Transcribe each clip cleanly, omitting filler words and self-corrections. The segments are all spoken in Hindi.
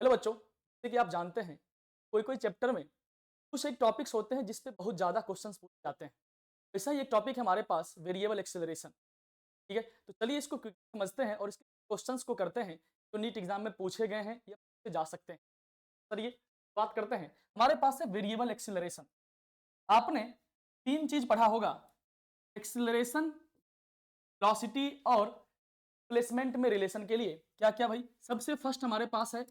हेलो बच्चों, जैसे कि आप जानते हैं कोई कोई चैप्टर में कुछ एक टॉपिक्स होते हैं जिस पे बहुत ज़्यादा क्वेश्चंस पूछे जाते हैं। ऐसा ही एक टॉपिक है हमारे पास वेरिएबल एक्सेलरेशन। ठीक है, तो चलिए इसको समझते हैं और इसके क्वेश्चंस को करते हैं जो नीट एग्जाम में पूछे गए हैं या पूछे जा सकते हैं। चलिए बात करते हैं। हमारे पास है वेरिएबल एक्सेलरेशन। आपने तीन चीज पढ़ा होगा, एक्सेलरेशन, वेलोसिटी और प्लेसमेंट में रिलेशन के लिए क्या क्या भाई। सबसे फर्स्ट हमारे पास है,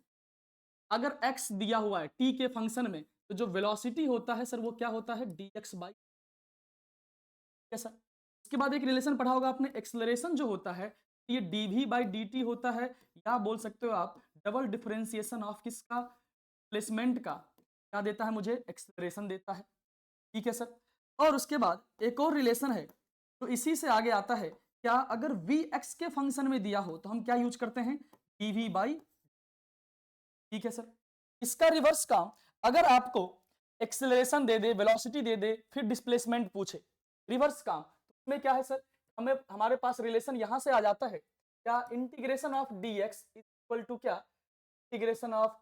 अगर x दिया हुआ है t के फंक्शन में, तो जो वेलोसिटी होता है सर वो क्या होता है, dx बाई। क्या सर, इसके बाद एक रिलेशन पढ़ा होगा आपने, एक्सेलरेशन जो होता है ये dv बाई dt होता है, या बोल सकते हो आप डबल डिफरेंशिएशन ऑफ किसका, प्लेसमेंट का। क्या देता है मुझे, एक्सेलरेशन देता है। ठीक है सर। और उसके बाद एक और रिलेशन है तो इसी से आगे आता है, क्या अगर v x के फंक्शन में दिया हो तो हम क्या यूज करते हैं, dv बाई। ठीक है सर। इसका रिवर्स काम, अगर आपको एक्सेलरेशन दे दे, वेलोसिटी दे दे, फिर डिस्प्लेसमेंट पूछे, रिवर्स काम, तो इसमें क्या है सर, हमें हमारे पास रिलेशन यहां से आ जाता है, क्या integration of dx equal to क्या, integration of.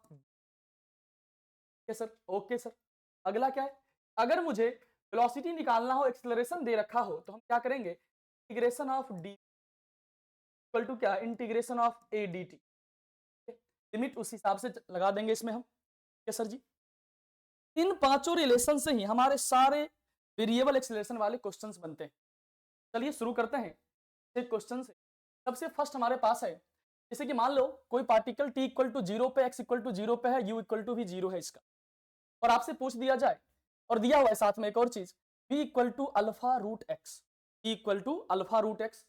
Sir okay sir. अगला क्या है, अगर मुझे वेलोसिटी निकालना हो, एक्सेलरेशन दे रखा हो, तो हम क्या करेंगे, integration of d equal to क्या, integration of a d t. Limit उस हिसाब से लगा देंगे इसमें हम। क्या सर जी, इन पांचों रिलेशन से ही हमारे सारे वेरिएबल एक्सेलरेशन वाले क्वेश्चंस बनते हैं। चलिए शुरू करते हैं एक क्वेश्चन से। सबसे फर्स्ट हमारे पास है, जैसे कि मान लो कोई particle t equal to zero पे, x इक्वल टू जीरो पे है, u इक्वल टू भी जीरो है इसका, और आपसे पूछ दिया जाए, और दिया हुआ है साथ में एक और चीज, v equal to alpha root x, v equal to alpha root x,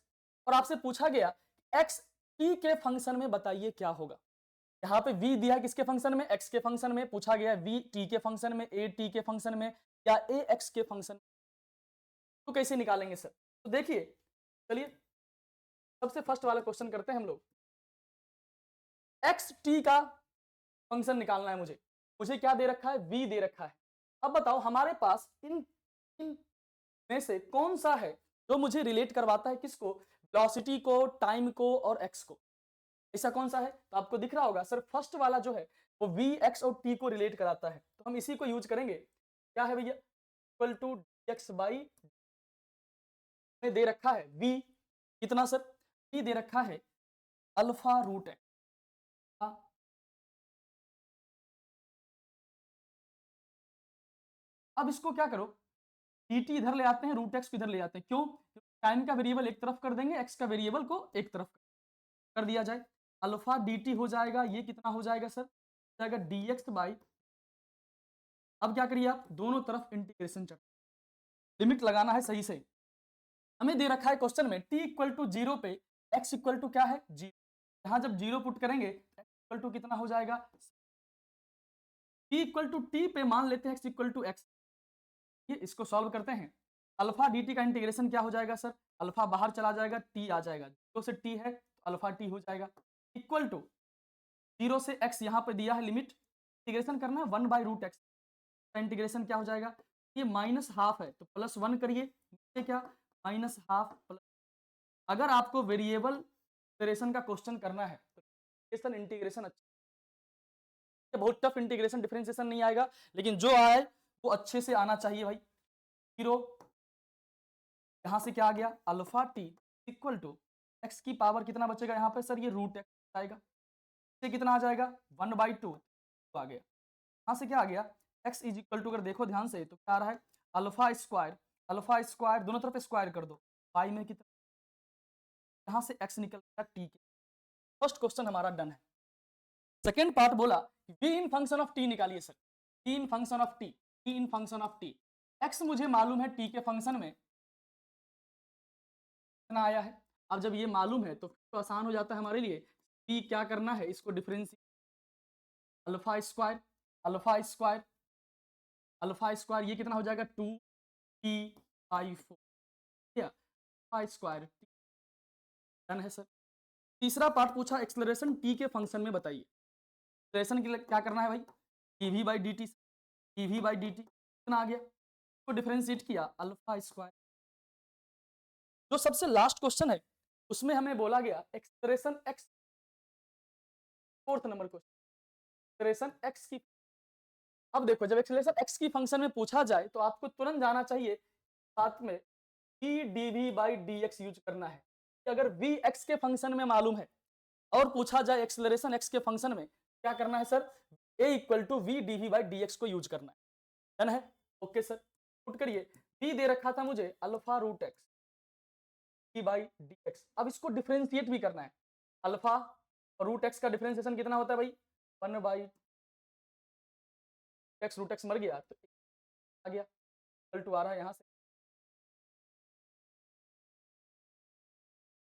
और आपसे पूछा गया x t के फंक्शन में बताइए क्या होगा। यहाँ पे v दिया है किसके फंक्शन में, x के फंक्शन में, पूछा गया है v t के फंक्शन में, a t के फंक्शन में, या a x के फंक्शन में, तो कैसे निकालेंगे सर। तो देखिए, चलिए सबसे फर्स्ट वाला क्वेश्चन करते हैं हम लोग। एक्स टी का फंक्शन निकालना है मुझे, मुझे क्या दे रखा है, v दे रखा है। अब बताओ हमारे पास इन में से कौन सा है जो मुझे रिलेट करवाता है किसको, वेलोसिटी को, टाइम को और x को। ऐसा कौन सा है, तो आपको दिख रहा होगा सर, फर्स्ट वाला जो है वो v x और t को रिलेट कराता है, तो हम इसी को यूज करेंगे। क्या है भैया, इक्वल टू dx बाई, में दे रखा है v कितना सर, v दे रखा है अल्फा रूट है। अब इसको क्या करो, dt इधर ले आते हैं, रूट एक्स इधर ले आते हैं, क्यों, टाइम का वेरिएबल एक तरफ कर देंगे, x का वेरिएबल को एक तरफ कर दिया जाए, अल्फा dt हो जाएगा, ये कितना हो जाएगा सर, हो जाएगा dx बाई। अब क्या करिए आप, दोनों तरफ इंटीग्रेशन चल, लिमिट लगाना है सही से। हमें दे रखा है क्वेश्चन में t इक्वल टू जीरो पे x इक्वल टू क्या है, जीरो, यहां जब जीरो पुट करेंगे x इक्वल टू कितना हो जाएगा, t इक्वल टू t पे मान लेते हैं x इक्वल टू x, ये इसको सॉल्व करते हैं। अल्फा dt का इंटीग्रेशन क्या हो जाएगा सर, अल्फा बाहर चला जाएगा, t आ जाएगा, जीरो से t है तो अल्फा t हो जाएगा, इक्वल टू जीरो से x यहां पे दिया है लिमिट, इंटीग्रेशन करना है one by root x, integration क्या हो जाएगा, ये माइनस हाफ है तो प्लस वन करिए, ये क्या, माइनस हाफ प्लस। अगर आपको वेरिएबल इंटीग्रेशन का क्वेश्चन करना है तो इंटीग्रेशन अच्छा, बहुत टफ इंटीग्रेशन डिफरेंशिएशन नहीं आएगा, लेकिन जो आए वो अच्छे से आना चाहिए भाई। जीरो, यहां से क्या आ गया, alpha t equal to x की पावर कितना बचेगा यहाँ पे सर, ये रूट एक्स आएगा, से कितना आ जाएगा, वन बाई टू आ गया। यहां से क्या आ गया, एक्स इज इक्वल टू, अगर देखो ध्यान से तो क्या आ रहा है, अल्फा स्क्वायर, अल्फा स्क्वायर दोनों तरफ स्क्वायर कर दो, पाई में कितना, यहां से एक्स निकल गया टी के। फर्स्ट क्वेश्चन हमारा डन है। सेकेंड पार्ट बोला v in function of t निकालिए sir, t in function of t, t in function of t, x मुझे मालूम है t के फंक्शन में कितना आया है। अब जब ये मालूम है तो आसान हो जाता है हमारे लिए, t क्या करना है, इसको differentiate, alpha square, alpha square, alpha square, ये कितना हो जाएगा, two t by four, alpha square, done है सर। तीसरा पार्ट पूछा एक्सेलरेशन t के फंक्शन में बताइए, एक्सेलरेशन के लिए क्या करना है भाई, dv by dt, dv by dt कितना आ गया, तो डिफरेंशिएट किया अल्फा स्क्वायर। जो सबसे लास्ट क्वेश्चन है उसमें हमें बोला गया expression x, fourth number question, acceleration x की। अब देखो जब एक्सेलरेशन एक्स की फंक्शन में पूछा जाए तो आपको तुरंत जाना चाहिए साथ में v dv by dx use करना है कि अगर v x के फंक्शन में मालूम है और पूछा जाए एक्सेलरेशन x के फंक्शन में क्या करना है sir, a equal to v dv by dx को यूज करना है, डन है। ओके सर, पुट करिए, v दे रखा था मुझे alpha root x d by dx। अब इसको डिफरेंशिएट भी करना है, अल्फा और रूट एक्स का डिफरेंशिएशन कितना होता है भाई, 1 बाई एक्स, रूट एक्स मर गया तो आ गया, इक्वल टू आ रहा है यहाँ से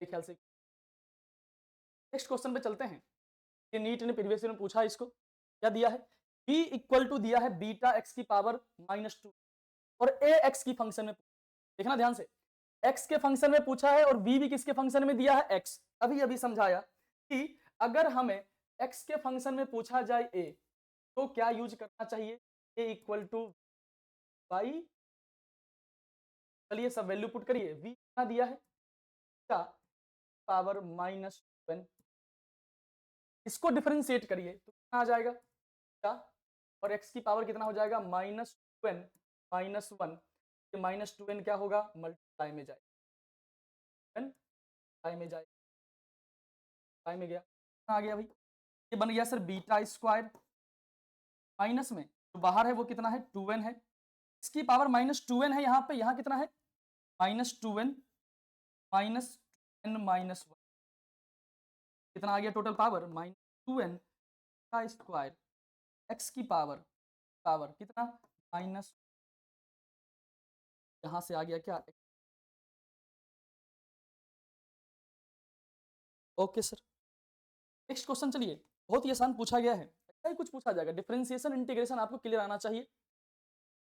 ख्याल से। नेक्स्ट क्वेश्चन पे चलते हैं, ये नीट ने प्रीवियस ईयर में पूछा, इसको क्या दिया है, b इक्वल टू दिया है बीटा एक्स की पावर -2 और a एक्स की फंक्शन में, देखना ध्यान से, x के फंक्शन में पूछा है और v भी किसके फंक्शन में दिया है, x। अभी अभी समझाया कि अगर हमें x के फंक्शन में पूछा जाए a तो क्या यूज करना चाहिए, a इक्वल टू बाई, चलिए सब वैल्यू पुट करिए, v कितना दिया है का पावर -1, इसको डिफरेंशिएट करिए तो कितना आ जाएगा क्या, और x की पावर कितना हो जाएगा -2n -1, ये -2n क्या होगा मल्टीप्लाई में जाएगा, मल्टीप्लाई में जाएगा, मल्टीप्लाई में गया, आ गया भाई, ये बन गया सर बीटा स्क्वायर, माइनस में जो बाहर है वो कितना है 2n है, इसकी पावर -2n है यहाँ पे, यहाँ कितना है -2n -n -1, कितना आ गया टोटल पावर -2n का स्क्वायर, x की पावर पावर कितना माइनस, यहाँ से आ गया क्या, ओके सर। नेक्स्ट क्वेश्चन चलिए, बहुत ही आसान पूछा गया है, ऐसा ही कुछ पूछा जाएगा, डिफरेंशिएशन इंटीग्रेशन आपको क्लियर आना चाहिए।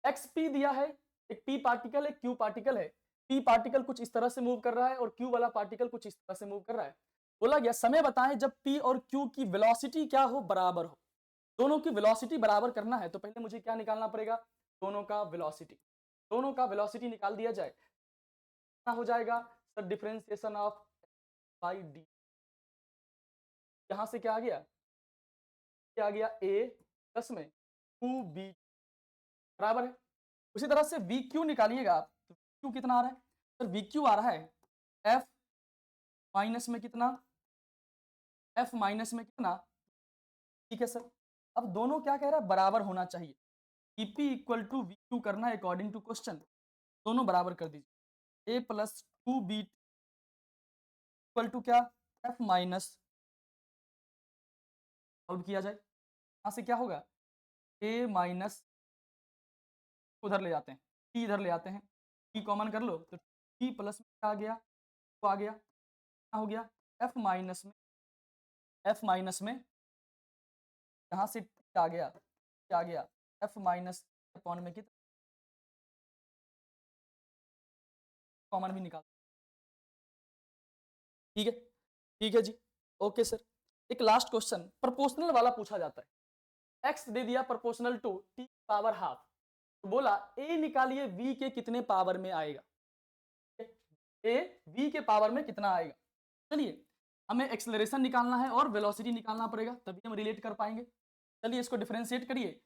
एक्स पी दिया है, एक पी पार्टिकल है, क्यू पार्टिकल है, पी पार्टिकल कुछ इस तरह से मूव कर रहा है और क्यू वाला पार्टिकल कुछ इस तरह से मूव कर रहा है। बोला गया समय बताएं जब पी और क्यू की वेलोसिटी क्या हो, बराबर हो, दोनों की वेलोसिटी बराबर करना है तो पहले मुझे क्या निकालना पड़ेगा, दोनों का वेलोसिटी, दोनों का वेलोसिटी निकाल दिया जाए, कितना हो जाएगा sir, differentiation of by D, यहां से क्या आ गया, क्या आ गया a प्लस में 2b बराबर है। उसी तरह से वी क्यू निकालिएगा आप, तो क्यू कितना आ रहा है सर, वी क्यू आ रहा है एफ माइनस में कितना, एफ माइनस में कितना, ठीक है सर। अब दोनों क्या कह रहा है, बराबर होना चाहिए, EP equal to V Q करना है अकॉर्डिंग टू क्वेश्चन, दोनों बराबर कर दीजिए, a plus 2b equal to क्या, एफ माइनस, सॉल्व किया जाए, यहां से क्या होगा, ए माइनस उधर ले जाते हैं, टी इधर ले आते हैं, टी कॉमन कर लो तो टी प्लस में क्या आ गया, तो आ गया, क्या हो गया, एफ माइनस में, एफ माइनस में यहाँ से टी आ गया, क्या आ गया, एफ माइनस अपॉन में कितना, कॉमन भी निकाल, ठीक है, ठीक है जी, ओके सर। एक लास्ट क्वेश्चन प्रोपोर्शनल वाला पूछा जाता है, एक्स दे दिया proportional to t power half, तो बोला ए निकालिए वी के कितने पावर में आएगा, ए वी के पावर में कितना आएगा। चलिए हमें एक्सेलरेशन निकालना है और वेलोसिटी निकालना पड़ेगा तभी हम रिलेट कर पाएंगे। चलिए इसको डिफरेंशिएट करिए,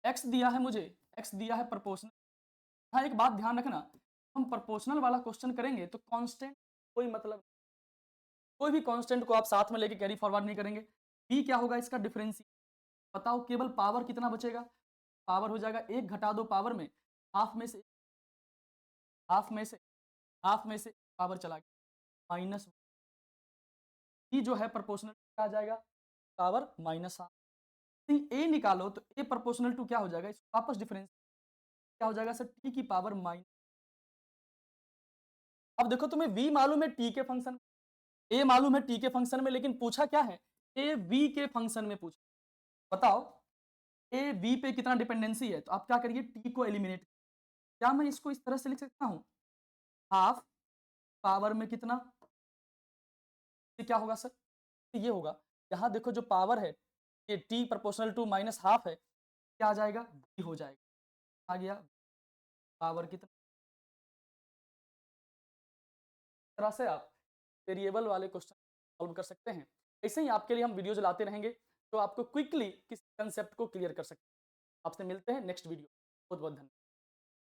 एक्स दिया है मुझे, एक्स दिया है प्रोपोर्शनल, हाँ एक बात ध्यान रखना, हम प्रोपोर्शनल वाला क्वेश्चन करेंगे तो कांस्टेंट कोई मतलब, कोई भी कांस्टेंट को आप साथ में लेके कैरी फॉरवर्ड नहीं करेंगे। बी क्या होगा इसका डिफरेंशिएट, बताओ केवल पावर कितना बचेगा, पावर हो जाएगा एक घटा दो पावर में, हाफ में से, हाफ में से, हाफ में से पावर चला गया माइनस, ई जो है प्रोपोर्शनल क्या आ जाएगा, पावर माइनस हाफ, ए निकालो तो ए प्रोपोर्शनल टू क्या हो जाएगा, इसको वापस डिफरेंस क्या हो जाएगा सर, टी की पावर माइनस, अब देखो तुम्हें v मालूम है टी के फंक्शन, ए मालूम है टी के फंक्शन में, लेकिन पूछा क्या है, ए वी के फंक्शन में पूछा, बताओ ए वी पे कितना डिपेंडेंसी है, तो आप क्या करिए टी को एलिमिनेट, क्या मैं इसको इस तरह से लिख सकता हूं, हाफ पावर में कितना, ये क्या होगा सर, ये होगा, यहाँ देखो जो पावर है ये t proportional to minus half है, क्या आ जाएगा b हो जाएगा, आ गया पावर कितना, इस तरह से आप वेरिएबल वाले क्वेश्चन सॉल्व कर सकते हैं। ऐसे ही आपके लिए हम वीडियोज लाते रहेंगे, जो आपको क्विकली किसी कंसेप्ट को क्लियर कर सकते हैं। आपसे मिलते हैं नेक्स्ट वीडियो। बहुत बहुत धन्यवाद।